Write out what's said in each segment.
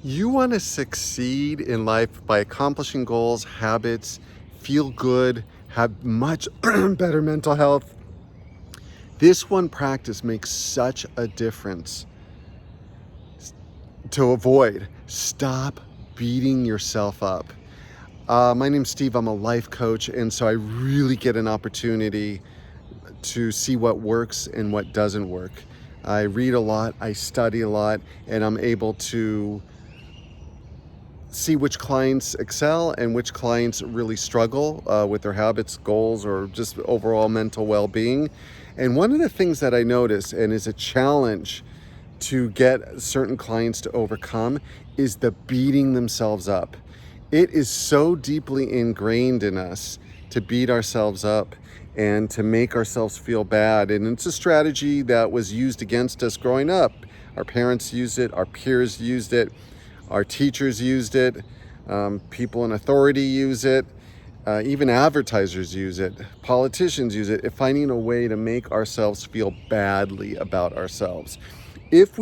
You want to succeed in life by accomplishing goals, habits, feel good, have much better mental health. This one practice makes such a difference to avoid. Stop beating yourself up. My name's Steve. I'm a life coach, and so I really get an opportunity to see what works and what doesn't work. I read a lot, I study a lot, and I'm able to see which clients excel and which clients really struggle with their habits, goals, or just overall mental well-being. And one of the things that I notice, and is a challenge to get certain clients to overcome, is the beating themselves up. It is so deeply ingrained in us to beat ourselves up and to make ourselves feel bad. And it's a strategy that was used against us growing up. Our parents used it, our peers used it, our teachers used it, people in authority use it, even advertisers use it, politicians use it, finding a way to make ourselves feel badly about ourselves. If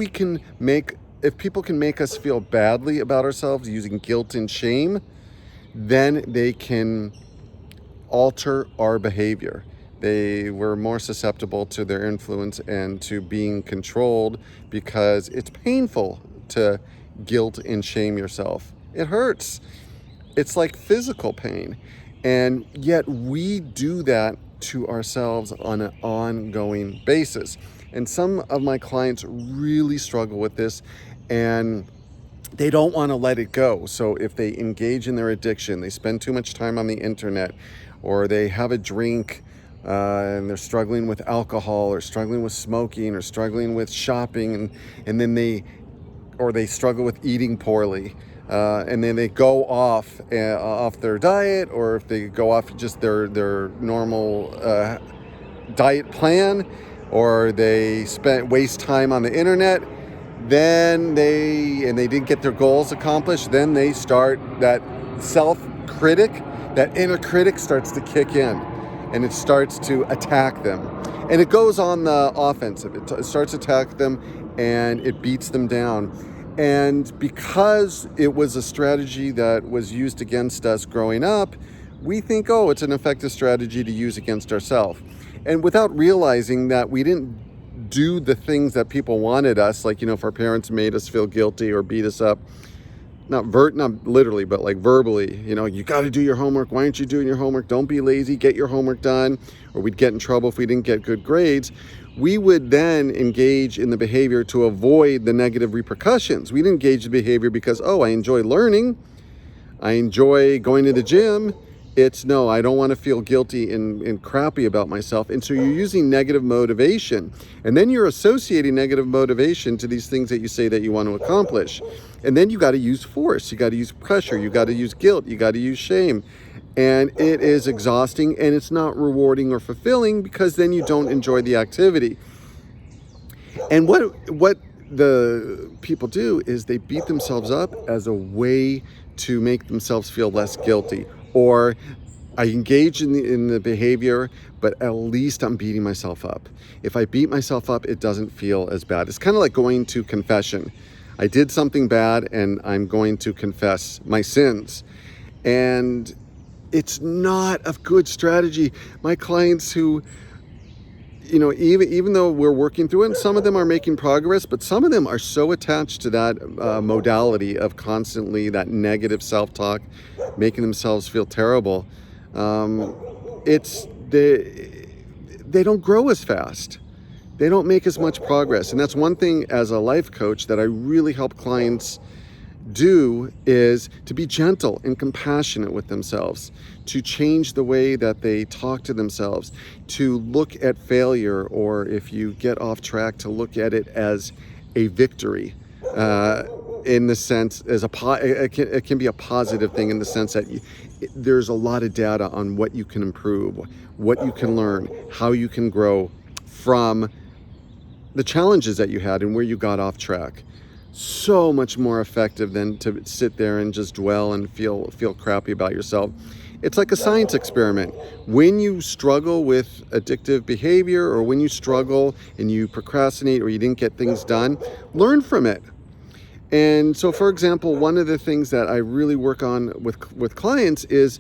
people can make us feel badly about ourselves using guilt and shame, then they can alter our behavior. We're more susceptible to their influence and to being controlled because it's painful to guilt and shame yourself. It hurts. It's like physical pain. And yet we do that to ourselves on an ongoing basis. And some of my clients really struggle with this, and they don't want to let it go. So if they engage in their addiction, they spend too much time on the internet, or they have a drink and they're struggling with alcohol, or struggling with smoking, or struggling with shopping, and then they struggle with eating poorly, and then they go off their diet, or if they go off just their normal diet plan, or they waste time on the internet, then they didn't get their goals accomplished, then they start that self-critic, that inner critic starts to kick in, and it starts to attack them. And it goes on the offensive. It starts to attack them, and it beats them down. And because it was a strategy that was used against us growing up, we think, oh, it's an effective strategy to use against ourselves. And without realizing that we didn't do the things that people wanted us, like, if our parents made us feel guilty or beat us up, not literally, but like verbally, you got to do your homework. Why aren't you doing your homework? Don't be lazy, get your homework done. Or we'd get in trouble if we didn't get good grades. We would then engage in the behavior to avoid the negative repercussions. We'd engage the behavior because, oh, I enjoy learning. I enjoy going to the gym. No, I don't want to feel guilty and crappy about myself. And so you're using negative motivation. And then you're associating negative motivation to these things that you say that you want to accomplish. And then you got to use force. You got to use pressure. You got to use guilt. You got to use shame. And it is exhausting, and it's not rewarding or fulfilling, because then you don't enjoy the activity. And what the people do is they beat themselves up as a way to make themselves feel less guilty. Or I engage in the behavior, but at least I'm beating myself up. If I beat myself up, it doesn't feel as bad. It's kind of like going to confession. I did something bad, and I'm going to confess my sins. And it's not a good strategy. My clients who, even though we're working through it, and some of them are making progress, but some of them are so attached to that modality of constantly that negative self-talk, making themselves feel terrible. They don't grow as fast. They don't make as much progress. And that's one thing as a life coach that I really help clients do, is to be gentle and compassionate with themselves, to change the way that they talk to themselves, to look at failure, or if you get off track, to look at it as a victory, in the sense as it can be a positive thing, in the sense that there's a lot of data on what you can improve, what you can learn, how you can grow from the challenges that you had and where you got off track. So much more effective than to sit there and just dwell and feel crappy about yourself. It's like a science experiment. When you struggle with addictive behavior, or when you struggle and you procrastinate, or you didn't get things done, learn from it And so, for example, one of the things that I really work on with clients is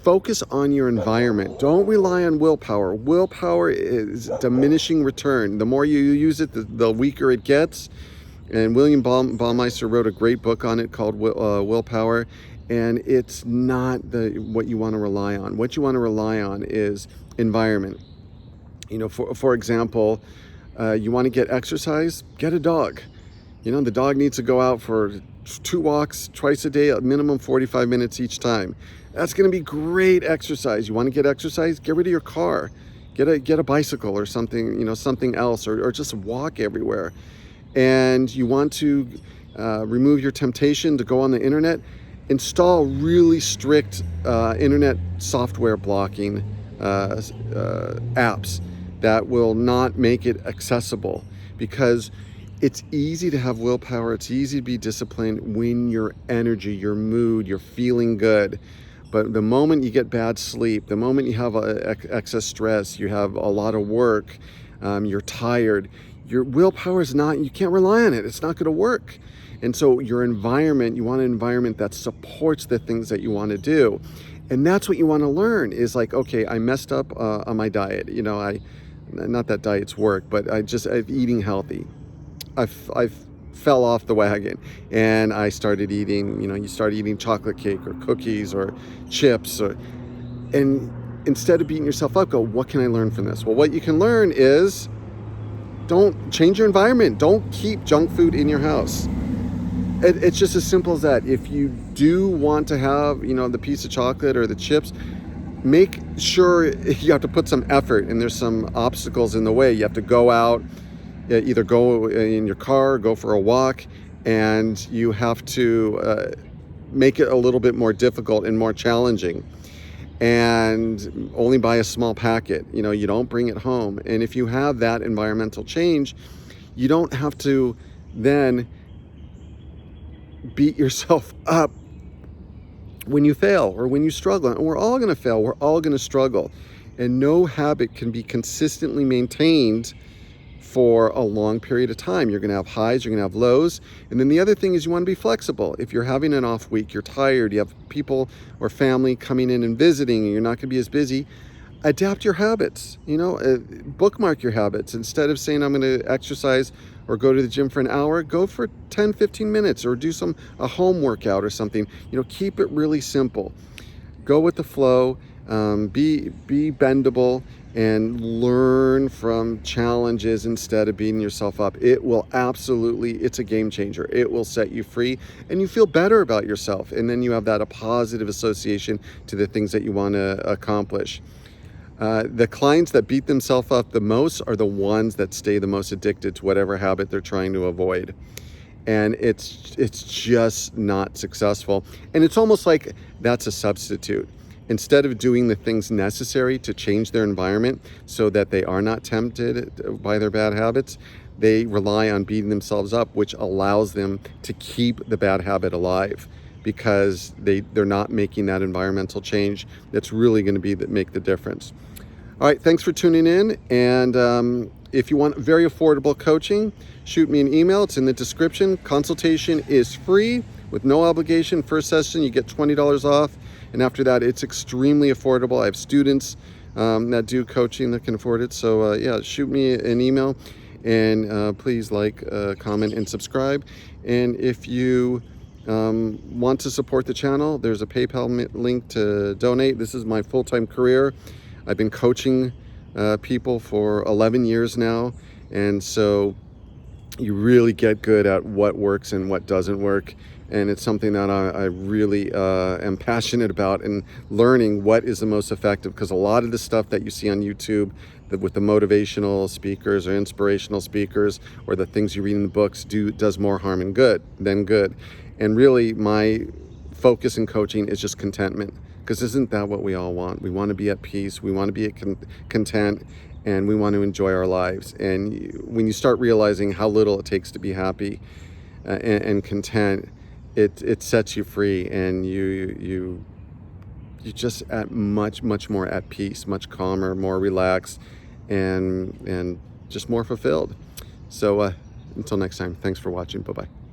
focus on your environment. Don't rely on willpower. Willpower is diminishing return. The more you use it, the weaker it gets. And William Baumeister wrote a great book on it called Willpower. And it's not what you want to rely on. What you want to rely on is environment. You know, for example, you want to get exercise, get a dog. You know, the dog needs to go out for 2 walks twice a day, at minimum 45 minutes each time. That's going to be great exercise. You want to get exercise? Get rid of your car. Get a bicycle or something, you know, something else, or just walk everywhere. And you want to remove your temptation to go on the internet? Install really strict internet software blocking apps that will not make it accessible, because it's easy to have willpower. It's easy to be disciplined when your energy, your mood, you're feeling good. But the moment you get bad sleep, the moment you have excess stress, you have a lot of work, you're tired, your willpower is not, you can't rely on it. It's not going to work. And so your environment, you want an environment that supports the things that you want to do. And that's what you want to learn is like, okay, I messed up on my diet. You know, not that diets work, but I'm eating healthy. I fell off the wagon and I started eating, you know, you start eating chocolate cake or cookies or chips, and instead of beating yourself up, go, what can I learn from this? Well, what you can learn is don't change your environment. Don't keep junk food in your house. It's just as simple as that. If you do want to have, you know, the piece of chocolate or the chips, make sure you have to put some effort, and there's some obstacles in the way. You have to go out, either go in your car, go for a walk, and you have to make it a little bit more difficult and more challenging. And only buy a small packet. You know, you don't bring it home. And if you have that environmental change, you don't have to then beat yourself up when you fail or when you struggle. And we're all going to fail. We're all going to struggle. And no habit can be consistently maintained for a long period of time. You're going to have highs, you're going to have lows. And then the other thing is you want to be flexible. If you're having an off week, you're tired, you have people or family coming in and visiting, and you're not going to be as busy, adapt your habits. You know, bookmark your habits. Instead of saying I'm going to exercise or go to the gym for an hour, go for 10, 15 minutes or do a home workout or something. You know, keep it really simple. Go with the flow, be bendable, and learn from challenges instead of beating yourself up. It will absolutely, it's a game changer. It will set you free and you feel better about yourself. And then you have a positive association to the things that you want to accomplish. The clients that beat themselves up the most are the ones that stay the most addicted to whatever habit they're trying to avoid. And it's just not successful. And it's almost like that's a substitute. Instead of doing the things necessary to change their environment so that they are not tempted by their bad habits, they rely on beating themselves up, which allows them to keep the bad habit alive because they're not making that environmental change that's really going to make the difference. All right, thanks for tuning in. And if you want very affordable coaching, shoot me an email. It's in the description. Consultation is free with no obligation. First session, you get $20 off. And after that, it's extremely affordable. I have students that do coaching that can afford it. So yeah, shoot me an email, and please like, comment, and subscribe. And if you want to support the channel, there's a PayPal link to donate. This is my full-time career. I've been coaching people for 11 years now. And so you really get good at what works and what doesn't work. And it's something that I really am passionate about, and learning what is the most effective, because a lot of the stuff that you see on YouTube with the motivational speakers or inspirational speakers or the things you read in the books does more harm than good. And really my focus in coaching is just contentment, because isn't that what we all want? We want to be at peace, we want to be content, and we want to enjoy our lives. And when you start realizing how little it takes to be happy and content, it sets you free, and you just at much more at peace, much calmer, more relaxed, and just more fulfilled. So until next time, thanks for watching. Bye-bye.